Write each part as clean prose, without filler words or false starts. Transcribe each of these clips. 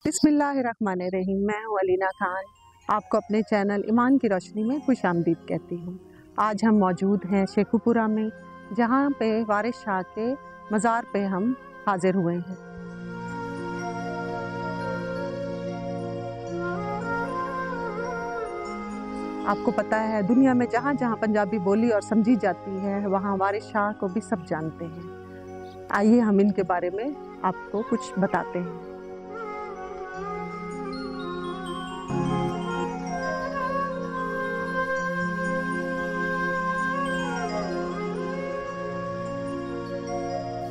बिस्मिल्लाहिर्रहमानिर्रहीम। मैं हूँ अलीना खान। आपको अपने चैनल ईमान की रोशनी में खुशामदीद कहती हूँ। आज हम मौजूद हैं शेखुपुरा में, जहाँ पे वारिस शाह के मज़ार पे हम हाजिर हुए हैं। आपको पता है, दुनिया में जहाँ जहाँ पंजाबी बोली और समझी जाती है, वहाँ वारिस शाह को भी सब जानते हैं। आइए हम इनके बारे में आपको कुछ बताते हैं।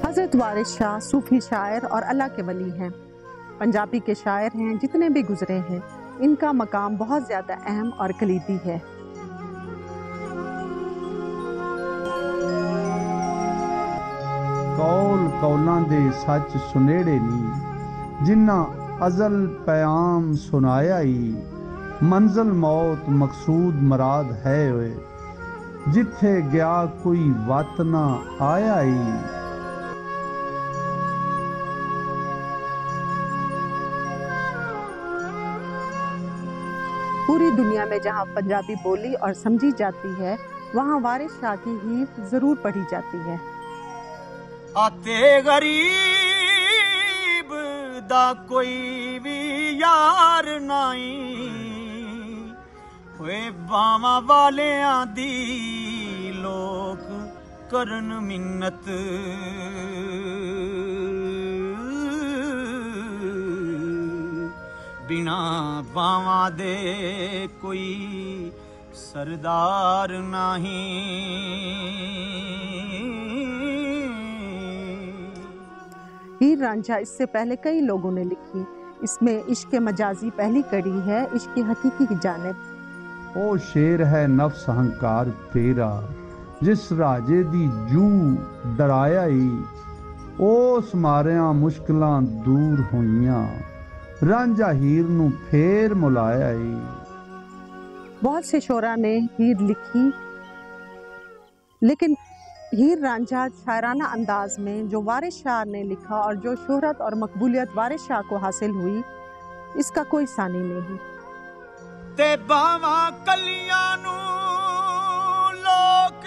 हज़रत वारिस शाह सूफ़ी शायर और अल्लाह के वली हैं। पंजाबी के शायर हैं, जितने भी गुजरे हैं, इनका मकाम बहुत ज़्यादा अहम और कलीदी है। कौल कौलां दे सच सुनेड़े नी, जिन्ना अजल पैगाम सुनाया ही। मंजिल मौत मकसूद मराद है वे, जिथे गया कोई वत ना आया ही। पूरी दुनिया में जहाँ पंजाबी बोली और समझी जाती है, वहाँ वारिस शाह की हीर ज़रूर पढ़ी जाती है। आते गरीब दा कोई भी यार नहीं, होए बावा वालियां दी लोग करन मिन्नत। बिना बावा दे कोई सरदार नहीं। हीर रांझा इससे पहले कई लोगों ने लिखी। इसमें इश्क मजाजी पहली कड़ी है, इश्क हकीकी की जानिब। ओ शेर है नफ्स अहंकार तेरा, जिस राजे दी जू डराया ही। उस मारिया मुश्किलां दूर होइयां, रांझा हीर नू फेर मुलाया ही। बहुत से शोरा ने हीर लिखी, लेकिन हीर रांझा शायराना अंदाज में जो वारिस शाह ने लिखा और जो शोहरत और मकबूलियत वारिस शाह को हासिल हुई, इसका कोई सानी नहीं। ते बावा कलियां नू लोक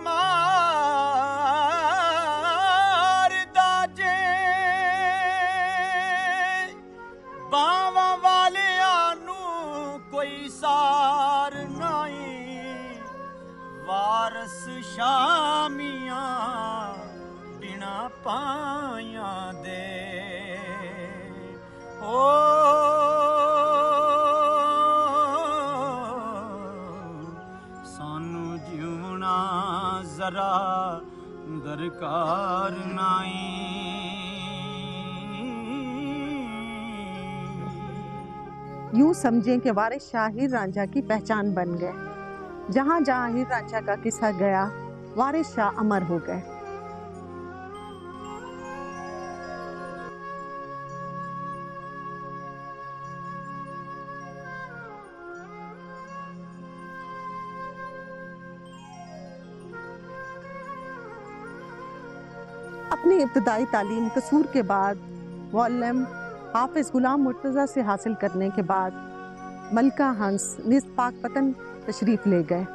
मार दाजे, बावा वालियां नू कोई सार नहीं। वारस शामियां बिना पाया दे, ओ सानू जीवना जरा दरकार नहीं। यूं समझें कि वारिस शाह हीर रांझा की पहचान बन गए। जहाँ जहाँ हीर रांझा का किस्सा गया, वारिस शाह अमर हो गए। अपनी इब्तदाई तालीम कसूर के बाद मौलम हाफिज गुलाम मुर्तज़ा से हासिल करने के बाद मलका हंस निज़ पाकपतन तशरीफ़ ले गए।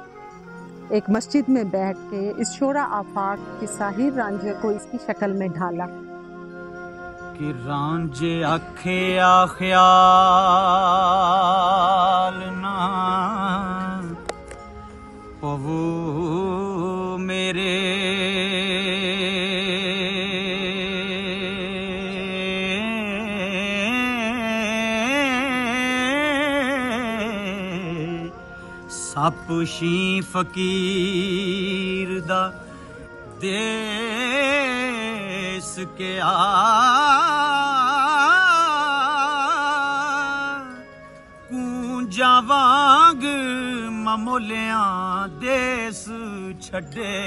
एक मस्जिद में बैठ के इस शोरा आफाक किस्सा हीर रांझे को इसकी शक्ल में ढाला कि रांझे आखे ख्याल ना पवो मेरे, सप शी फकीर दा देस के आ कूंजा वांग ममोलियां देस छड़े।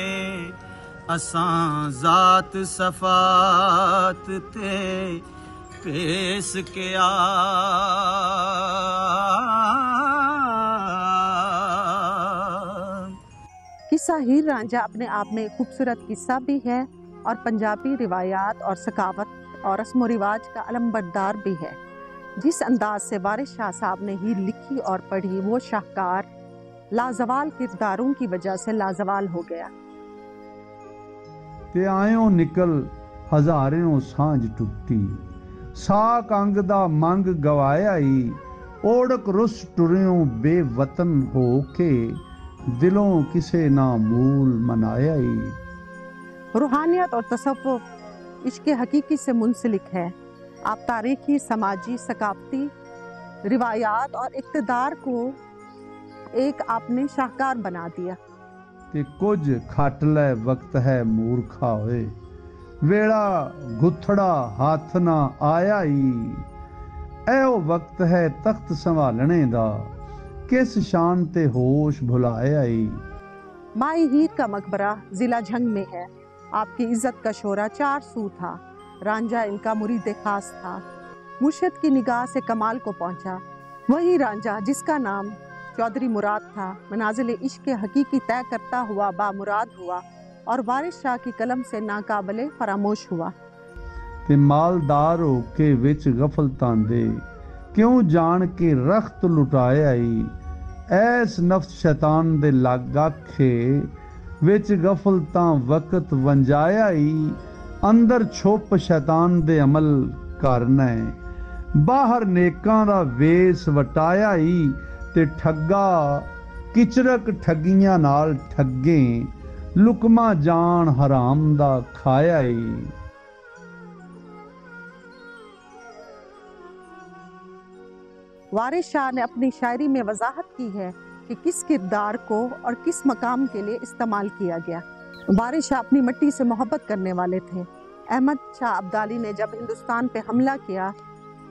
असां जात सफात ते पेस के आ किस्सा हीर रांझा अपने आप में खूबसूरत किस्सा भी है और पंजाबी रिवायात और सकावत और रस्म व रिवाज का अलमबरदार भी है। जिस अंदाज से वारिस शाह साहब ने हीर लिखी और पढ़ी वो शाहकार लाजवाल किरदारों की वजह से लाजवाल हो गया। ते आयों निकल हजारों सांझ टुटी, साक अंग दा मंग गवाया ही, ओड़क रुस टुरियों बेवतन हो के, दिलों किसे ना मूल मनाया ही। रूहानियत और तसव्वुफ इश्क़ हकीकी से मुंसलिक है। आप तारीखी, समाजी, सकाफती रिवायात और इक़्तिदार को एक आपने शाहकार बना दिया। कि कुछ खट लै वक्त है मूर्खा होए, वेड़ा गुथड़ा हाथ ना आया ही, ऐओ वक्त है तख्त संभालने दा, किस शान ते होश भुलाया ही। माई हीर का मकबरा जिला झंग में है। आपकी इज्जत का शोरा 4 सू था। रांझा इनका मुरीद खास था। मुर्शिद की निगाह से कमाल को पहुंचा। वही रांझा जिसका नाम चौधरी मुराद था, मनाजिल इश्क़ हकीकी तय करता हुआ बामुराद हुआ और वारिस शाह की कलम से नाकाबिले फरामोश हुआ। ते मालदार हो के विच गफलतां दे, क्यों जान के रख्त लुटाया ही, ऐस नफ्स शैतान दे लग आखे, विच गफलतां वक्त वंजाया ही, अंदर छुप शैतान दे अमल करना है, बाहर नेकां दा वेस वटाया ही, ते ठग्गा किचरक ठगियां नाल ठगे, लुकमा जान हराम दा खाया ही। वारिस शाह ने अपनी शायरी में वजाहत की है कि किस किरदार को और किस मकाम के लिए इस्तेमाल किया गया। वारिस शाह अपनी मिट्टी से मोहब्बत करने वाले थे। अहमद शाह अब्दाली ने जब हिंदुस्तान पे हमला किया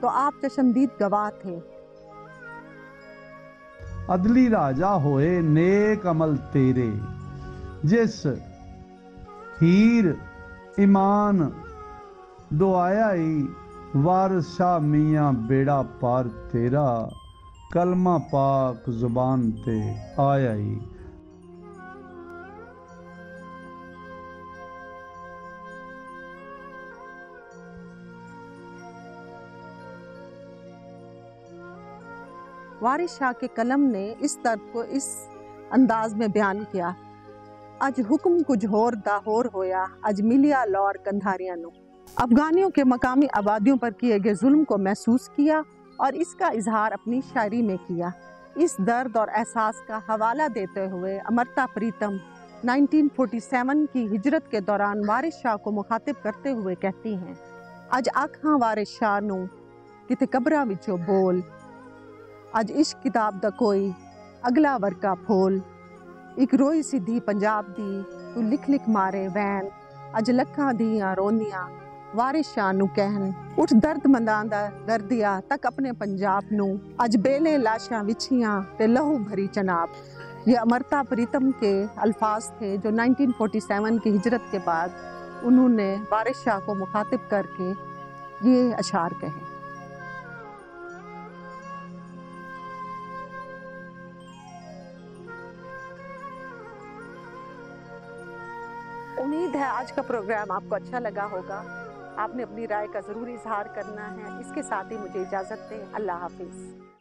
तो आप चशमदीद गवाह थे। अदली राजा होए नेक अमल तेरे, जिस हीर ईमान दुआया ही, वारिस शाह मियाँ बेड़ा पार तेरा, कलमा पाक जुबान ते आया ही। वारिस शाह के कलम ने इस दर्द को इस अंदाज में बयान किया। अज हुक्म कुछ होर दा होर होया, अज मिलिया लौर कंधारियां नो। अफगानियों के मकामी आबादियों पर किए गए जुल्म को महसूस किया और इसका इजहार अपनी शायरी में किया। इस दर्द और एहसास का हवाला देते हुए अमृता प्रीतम 1947 की हिजरत के दौरान वारिस शाह को मुखातिब करते हुए कहती हैं, अज आखां वारिस शाह नू किते कबरां विचों बोल, अज इश्क किताब दा कोई अगला वर्का फोल, एक रोई सीधी पंजाब दी तू लिख लिख मारे वैन, अज लखां दियां रोंदियां वारिस शाह नू कहन, उठ दर्द मंदां दा दर्दिया तक अपने पंजाब नू, अज बेले लाशां विछियां ते लहू भरी चनाब। ये अमृता प्रीतम के अल्फाज थे जो 1947 की हिजरत के बाद उन्होंने वारिस शाह को मुखातिब करके ये अशार कहे। उम्मीद है आज का प्रोग्राम आपको अच्छा लगा होगा। आपने अपनी राय का ज़रूर इजहार करना है। इसके साथ ही मुझे इजाज़त दें। अल्लाह हाफिज़।